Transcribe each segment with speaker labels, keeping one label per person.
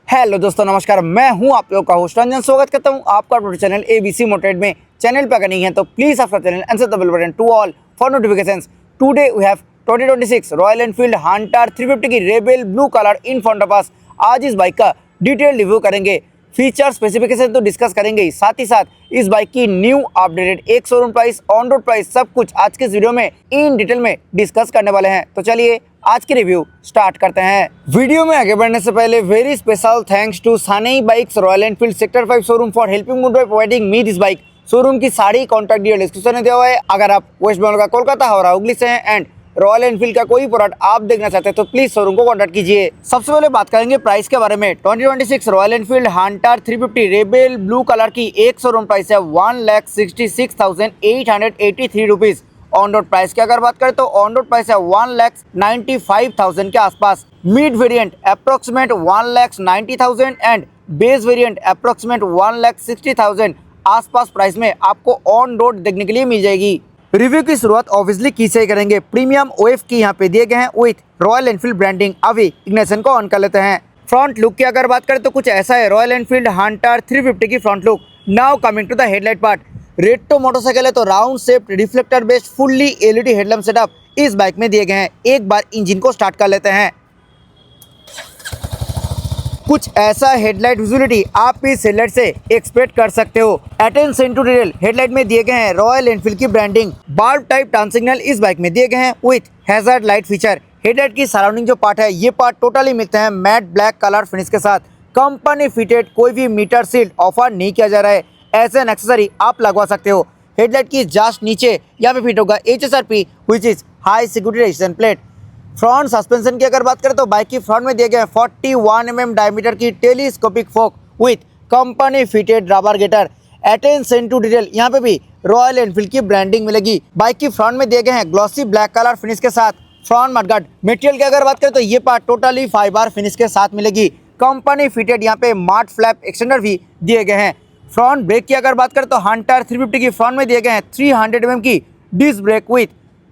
Speaker 1: Hello दोस्तों, नमस्कार। मैं हूं आप लोग का होस्ट रंजन। स्वागत करता हूं आपका अपने चैनल एबीसी मोटेड में। चैनल पर अगर नहीं है तो please subscribe channel and set the bell button to all for notifications. Today we have 2026 Royal Enfield Hunter 350 की rebel blue colour in front of us. आज इस बाइक का डिटेल रिव्यू करेंगे, फीचर स्पेसिफिकेशन तो डिस्कस करेंगे, साथ ही साथ इस बाइक की न्यू अपडेटेड एक showroom price, on road price, सब कुछ आज के इस वीडियो में इन डिटेल में डिस्कस करने वाले हैं। तो चलिए आज की रिव्यू स्टार्ट करते हैं। वीडियो में आगे बढ़ने से पहले very special thanks to Sanai bikes Royal Enfield sector 5 showroom for helping me by providing me this bike. Showroom की सारी कॉन्टैक्ट डिटेल डिस्क्रिप्शन में दिया हुआ है। अगर आप वेस्ट बंगाल का कोलकाता हावड़ा हुगली से हैं एंड रॉयल एनफील्ड का कोई प्रोडक्ट आप देखना चाहते हैं तो प्लीज शोरूम को कॉन्टैक्ट कीजिए। सबसे पहले बात करेंगे प्राइस के बारे में। 2026 Royal Enfield Hunter 350 rebel blue colour की एक शोरूम प्राइस है 1,66,883 रुपीज। ऑन रोड प्राइस की अगर बात करें तो ऑन रोड प्राइस है 1,95,000 के आसपास। Mid variant approximate 1,90,000 and base variant approximate 1,60,000 आसपास प्राइस में आपको ऑन रोड देखने के लिए मिल जाएगी। रिव्यू की शुरुआत ऑब्वियसली की से ही करेंगे। प्रीमियम ओएफ की यहाँ पे दिए गए हैं विथ रॉयल एनफील्ड ब्रांडिंग। अभी इग्निशन को ऑन कर लेते हैं। फ्रंट लुक की अगर बात करें तो कुछ ऐसा है रॉयल एनफील्ड हंटर 350 की front look. Now coming to the headlight part. Retro motorcycle है तो round shaped reflector based fully LED headlamp setup इस बाइक में दिए गए हैं। एक बार इंजन को स्टार्ट कर लेते हैं। कुछ ऐसा हेडलाइट विजुअलिटी आप इस हेडलाइट से एक्सपेक्ट कर सकते हो। अटेंशन टू डिटेल हेडलाइट में दिए गए हैं रॉयल एनफील्ड की branding. Barb type turn signal इस बाइक में दिए गए हैं with hazard light feature. Headlight की सराउंडिंग जो पार्ट है ये पार्ट टोटली मिलते हैं मैट ब्लैक कलर फिनिश के साथ। कंपनी फिटेड कोई भी मीटर सील्ड ऑफर नहीं किया जा रहा है। ऐसे एन एक्सेसरी आप लगवा सकते हो। हेडलाइट की जस्ट नीचे यहाँ पे फिट होगा HSRP which is high security resistant plate. Front suspension की अगर बात करें तो बाइक की फ्रंट में दिए गए 41 mm डायमीटर की telescopic fork with company fitted rubber gaiter. Attention to detail यहाँ पे भी रॉयल एनफील्ड की ब्रांडिंग मिलेगी। बाइक की फ्रंट में दिए गए हैं ग्लॉसी ब्लैक कलर फिनिश के साथ फ्रंट मडगार्ड। मटेरियल की अगर बात करें तो ये पार्ट टोटली फाइबर फिनिश के साथ मिलेगी। कंपनी फिटेड यहाँ पे मार्ट फ्लैप एक्सटेंडर भी दिए गए हैं। फ्रंट ब्रेक की अगर बात करें तो हंटर 350 की फ्रंट में दिए गए हैं 300 mm की disc brake with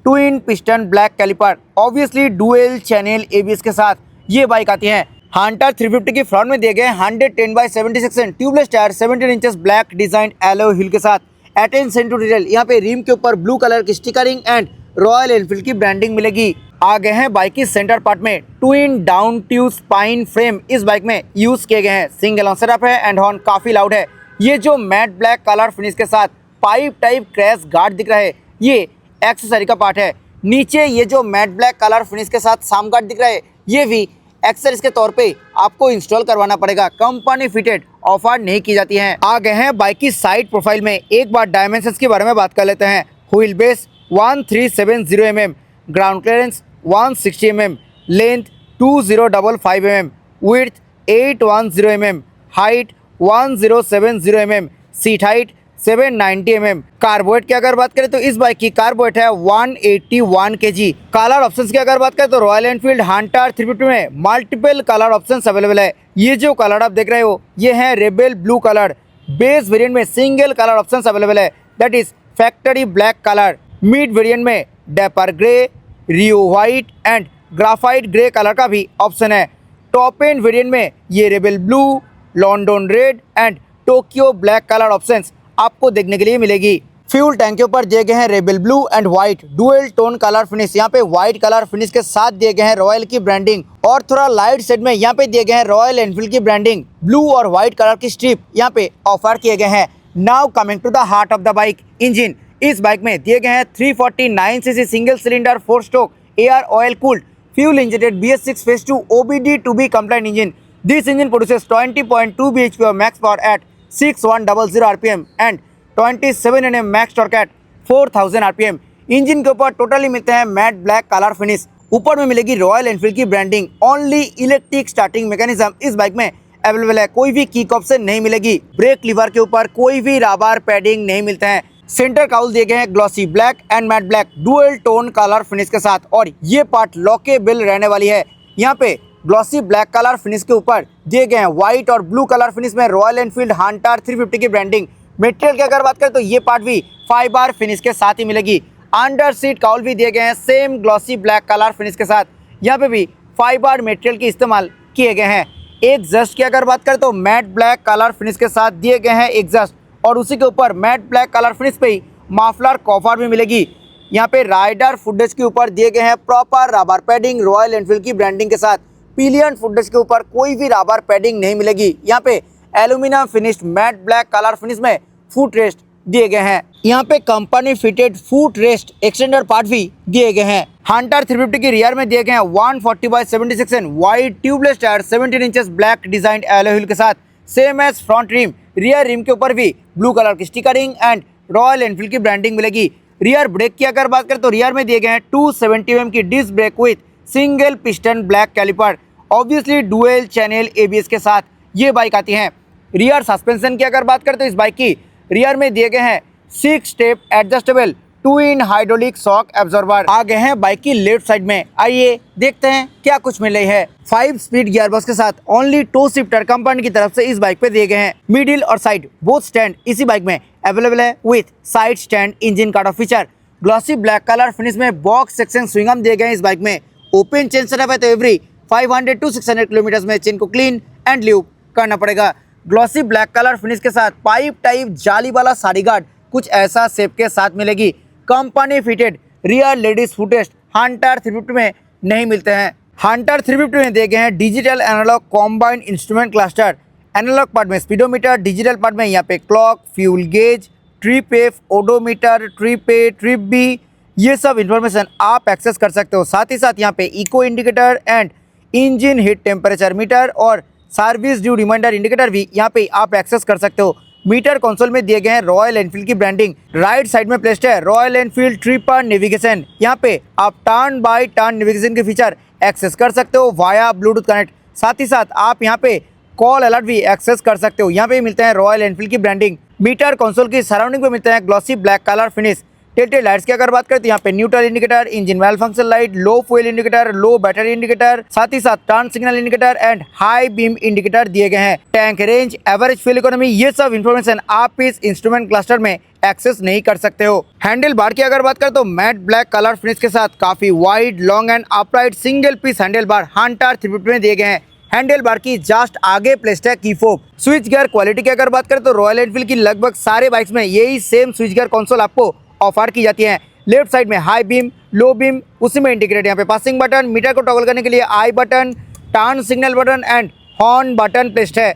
Speaker 1: twin piston black caliper, obviously dual channel ABS के साथ ये बाइक आती है। हंटर 350 की फ्रंट में दिए गए 110/76 tubeless tyre 17 inches black design yellow wheel के साथ। अटेंशन टू डिटेल यहाँ पे रिम के ऊपर ब्लू कलर की स्टिकरिंग एंड रॉयल एनफील्ड की ब्रांडिंग मिलेगी। आगे हैं बाइक की सेंटर पार्ट में twin down tube spine frame इस बाइक में यूज किए गए हैं। सिंगल ऑन सेटअप है एंड हॉर्न काफी लाउड है। ये जो मैट ब्लैक कलर फिनिश के साथ पाइप टाइप क्रैश गार्ड दिख रहा है ये एक्सेसरी का पार्ट है। नीचे ये जो मैट ब्लैक कलर फिनिश के साथ साम गार्ड दिख रहा है ये भी एक्सेसरीज के तौर पे आपको इंस्टॉल करवाना पड़ेगा। कंपनी फिटेड ऑफर नहीं की जाती है। आगे हैं बाइक की साइड प्रोफाइल में। एक बार डायमेंशंस के बारे में बात कर लेते हैं। Wheel base 1370 mm, ground clearance 160 mm, length 2055 mm, width 810 mm, height 1070 mm, seat height 790 mm। कार्बोरेट की अगर बात करें तो इस बाइक की कार्बोरेट है 181 kg। कलर ऑप्शंस की अगर बात करें तो रॉयल एनफील्ड हंटर 350 में मल्टीपल कलर ऑप्शंस अवेलेबल है। ये जो कलर आप देख रहे हो ये है rebel blue colour. Base variant में सिंगल कलर ऑप्शंस अवेलेबल है that is factory black colour. Mid variant में dapper grey, Rio white and graphite grey colour का भी ऑप्शन है। टॉप एंड वेरिएंट में ये rebel blue, London red and Tokyo black colour options आपको देखने के लिए मिलेगी। फ्यूल टैंक के ऊपर दिए गए हैं rebel blue and white dual tone colour finish. यहाँ पे व्हाइट कलर फिनिश के साथ दिए गए हैं रॉयल की ब्रांडिंग और थोड़ा लाइट शेड में यहाँ पे दिए गए हैं रॉयल एनफील्ड की ब्रांडिंग। ब्लू और व्हाइट कलर की स्ट्रिप यहाँ पे ऑफर किए गए हैं। Now coming to the heart of the bike, engine. इस बाइक में दिए गए हैं 349cc single cylinder 4 stroke air oil cooled fuel injected BS6 phase 2 OBD2B compliant engine. This engine produces 20.2 bhp of max power at 6100 RPM and 27 Nm max torque at 4000 RPM। Engine के ऊपर totally मिलते हैं matte black colour finish. ऊपर में मिलेगी royal Enfield की branding. Only electric starting mechanism इस bike में अवेलेबल है। कोई भी किक ऑप्शन नहीं मिलेगी। ब्रेक लीवर के ऊपर कोई भी रबर पैडिंग नहीं मिलते हैं। सेंटर काउल दिए गए हैं glossy black and matte black dual tone colour finish के साथ और ये पार्ट लॉकेबल रहने वाली है। यहाँ पे ग्लॉसी ब्लैक कलर फिनिश के ऊपर दिए गए हैं व्हाइट और ब्लू कलर फिनिश में रॉयल एनफील्ड हंटर 350 की ब्रांडिंग। मटेरियल की अगर बात करें तो ये पार्ट भी फाइबर फिनिश के साथ ही मिलेगी। अंडर सीट काउल भी दिए गए हैं same glossy black colour finish के साथ। यहाँ पे भी फाइबर मटेरियल के इस्तेमाल किए गए हैं। एग्जस्ट की अगर बात करें तो मैट ब्लैक कलर फिनिश के साथ दिए गए हैं एग्जस्ट, और उसी के ऊपर मैट ब्लैक कलर फिनिश पे ही माफलर कॉफर भी मिलेगी। यहाँ पे राइडर फुटेज के ऊपर दिए गए हैं proper rubber padding royal Enfield की ब्रांडिंग के साथ। पिलियन फुटेज के ऊपर कोई भी रबर पैडिंग नहीं मिलेगी। यहाँ पे aluminium finished matte black colour finish में फुट रेस्ट दिए गए हैं। यहाँ पे company fitted foot rest extender part भी दिए गए हैं। हंटर 350 की रियर में दिए गए हैं 140/76 and wide tubeless tyre 17 inches black design alloy wheel के साथ। Same as front rim, rear rim के ऊपर भी ब्लू कलर की स्टिकरिंग एंड रॉयल एनफील्ड की ब्रांडिंग मिलेगी। रियर ब्रेक की अगर बात करें तो रियर में दिए गए हैं 270 mm की disc brake with single piston black caliper, obviously dual channel ABS के साथ ये बाइक आती है। रियर सस्पेंशन की अगर बात करें तो इस बाइक की रियर में दिए गए हैं 6 step adjustable 2-in hydraulic shock absorber आ गए हैं बाइक की लेफ्ट साइड में। आइए देखते हैं क्या कुछ मिल रही है। 5 स्पीड गियरबॉक्स के साथ ओनली 2 शिफ्टर कंपनी की तरफ से इस बाइक पे दिए गए हैं। मिडिल और साइड बोथ स्टैंड इसी बाइक में अवेलेबल है with side stand engine card of feature. Glossy black colour finish में बॉक्स सेक्शन स्विंग आर्म दिए गए हैं इस बाइक में। ओपन चेन सेटअप है तो एवरी 500 to 600 किलोमीटर में चेन को क्लीन एंड ल्यूब करना पड़ेगा। ग्लॉसी ब्लैक कलर फिनिश के साथ पाइप टाइप जाली वाला साड़ी गार्ड कुछ ऐसा शेप के साथ मिलेगी। Company fitted rear ladies footrest Hunter 350 में नहीं मिलते हैं। हंटर 350 में दिए गए हैं digital analogue combined instrument cluster. Analogue part में स्पीडोमीटर, डिजिटल पार्ट में यहाँ पे clock, fuel gauge, trip F, odometer, trip A, trip B, ये सब इंफॉर्मेशन आप एक्सेस कर सकते हो। साथ ही साथ यहाँ पे eco indicator and engine heat temperature meter और सर्विस ड्यू रिमाइंडर इंडिकेटर भी यहाँ पे आप एक्सेस कर सकते हो। मीटर कंसोल में दिए गए हैं रॉयल एनफील्ड की ब्रांडिंग। राइट साइड में प्लेस्ड है रॉयल एनफील्ड ट्रिपर नेविगेशन। यहाँ पे आप टर्न बाय टर्न नेविगेशन के फीचर एक्सेस कर सकते हो वाया ब्लूटूथ कनेक्ट। साथ ही साथ आप यहाँ पे कॉल अलर्ट भी एक्सेस कर सकते हो। यहाँ पे मिलते हैं रॉयल एनफील्ड की ब्रांडिंग। मीटर कंसोल की सराउंडिंग पे मिलते हैं glossy black colour finish. Telltale lights की अगर बात करें तो यहाँ पे neutral indicator, engine well function light, low fuel indicator, low battery indicator, साथ ही साथ turn signal indicator and high beam indicator दिए गए हैं। Tank range, average fuel economy, ये सब इंफॉर्मेशन आप इस इंस्ट्रूमेंट क्लस्टर में एक्सेस नहीं कर सकते हो। हैंडल बार की अगर बात करें तो मैट ब्लैक कलर फिनिश के साथ काफी wide, long and upright single piece handle bar Hunter 350 में दिए गए हैं। हैंडल बार की जस्ट आगे प्लेस्ड है की फोब। स्विच गियर क्वालिटी की अगर बात करें तो रॉयल एनफील्ड की लगभग सारे बाइक्स में यही सेम स्विच गियर कंसोल आपको ऑफर की जाती है। लेफ्ट साइड में हाई बीम, लो बीम, उसी में इंटीग्रेट यहाँ पे पासिंग बटन, मीटर को टॉगल करने के लिए I button, turn signal button and horn button placed है।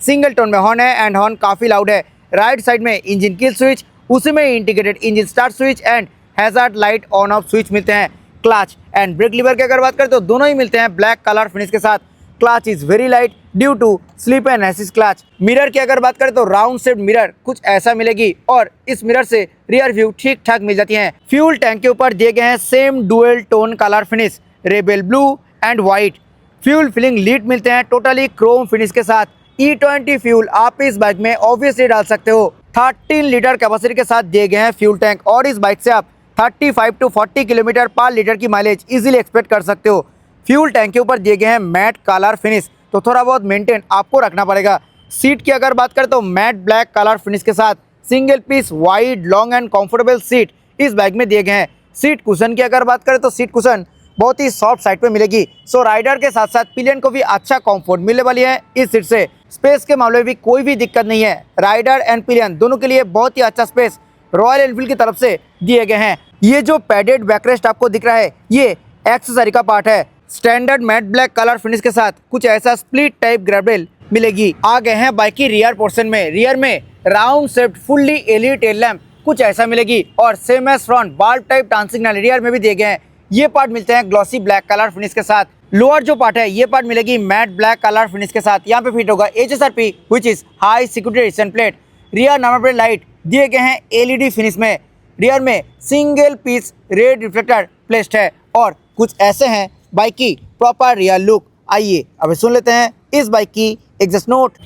Speaker 1: सिंगल टोन में हॉर्न है एंड हॉर्न काफी लाउड है। राइट साइड में इंजन किल स्विच, उसी में integrated engine start switch and hazard light on off switch मिलते हैं। क्लच एंड ब्रेक लीवर की अगर बात करें तो दोनों ही मिलते हैं ब्लैक कलर फिनिश के साथ। Clutch is very light due to slip and assist clutch. Mirror की अगर बात करें तो राउंड शेप्ड मिरर कुछ ऐसा मिलेगी और इस मिरर से रियर व्यू ठीक ठाक मिल जाती है। फ्यूल टैंक के ऊपर दिए गए हैं same dual tone colour finish, rebel blue and white. Fuel filling lid मिलते हैं टोटली क्रोम फिनिश के साथ। E20 फ्यूल आप इस बाइक में ऑब्वियसली डाल सकते हो। 13 लीटर कैपेसिटी के साथ दिए गए हैं फ्यूल टैंक और इस बाइक से आप 35 to 40 किलोमीटर पर लीटर की माइलेज इजीली एक्सपेक्ट कर सकते हो। फ्यूल टैंक के ऊपर दिए गए हैं मैट कलर फिनिश, तो थोड़ा बहुत मेंटेन आपको रखना पड़ेगा। सीट की अगर बात करें तो मैट ब्लैक कलर फिनिश के साथ single piece wide, long and comfortable seat इस बाइक में दिए गए हैं। सीट कुशन की अगर बात करें तो सीट कुशन बहुत ही सॉफ्ट साइड पे मिलेगी, सो राइडर के साथ साथ पिलियन को भी अच्छा कंफर्ट मिलने वाली है इस सीट से। स्पेस के मामले में भी कोई भी दिक्कत नहीं है। राइडर एंड पिलियन दोनों के लिए बहुत ही अच्छा स्पेस रॉयल एनफील्ड की तरफ से दिए गए हैं। ये जो पैडेड बैकरेस्ट आपको दिख रहा है ये एक्सेसरी का पार्ट है। Standard matte black colour finish के साथ कुछ ऐसा स्प्लिट टाइप ग्रैब रेल मिलेगी। आ गए हैं बाइक की रियर पोर्शन में। रियर में round shaped fully LED tail lamp कुछ ऐसा मिलेगी और same as front bulb type turn signal rear में भी दिए गए हैं। ये पार्ट मिलते हैं ग्लॉसी ब्लैक कलर फिनिश के साथ। लोअर जो पार्ट है ये पार्ट मिलेगी मैट ब्लैक कलर फिनिश के साथ। यहाँ पे फिट होगा HSRP which is high security resistant plate. Rear number plate light दिए गए हैं LED फिनिश में। रियर में single piece red reflector placed है और कुछ ऐसे हैं बाइक की प्रॉपर रियर लुक। आइए अब सुन लेते हैं इस बाइक की exhaust note.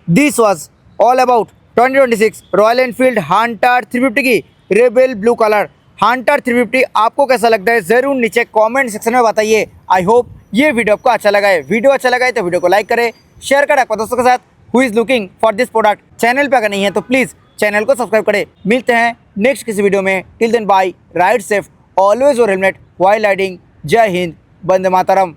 Speaker 1: This was all about 2026 Royal Enfield Hunter 350 की रेबेल ब्लू कलर। हंटर 350 आपको कैसा लगता है जरूर नीचे कमेंट सेक्शन में बताइए। आई होप ये वीडियो आपको अच्छा लगा है। वीडियो अच्छा लगा है तो वीडियो को लाइक करें, शेयर करें अपने दोस्तों के साथ who is looking for this product. Channel पे अगर नहीं है तो प्लीज़ चैनल को सब्सक्राइब करें। मिलते हैं नेक्स्ट किसी वीडियो में। Till then bye, ride safe, always wear helmet while riding. जय हिंद, वंदे मातरम।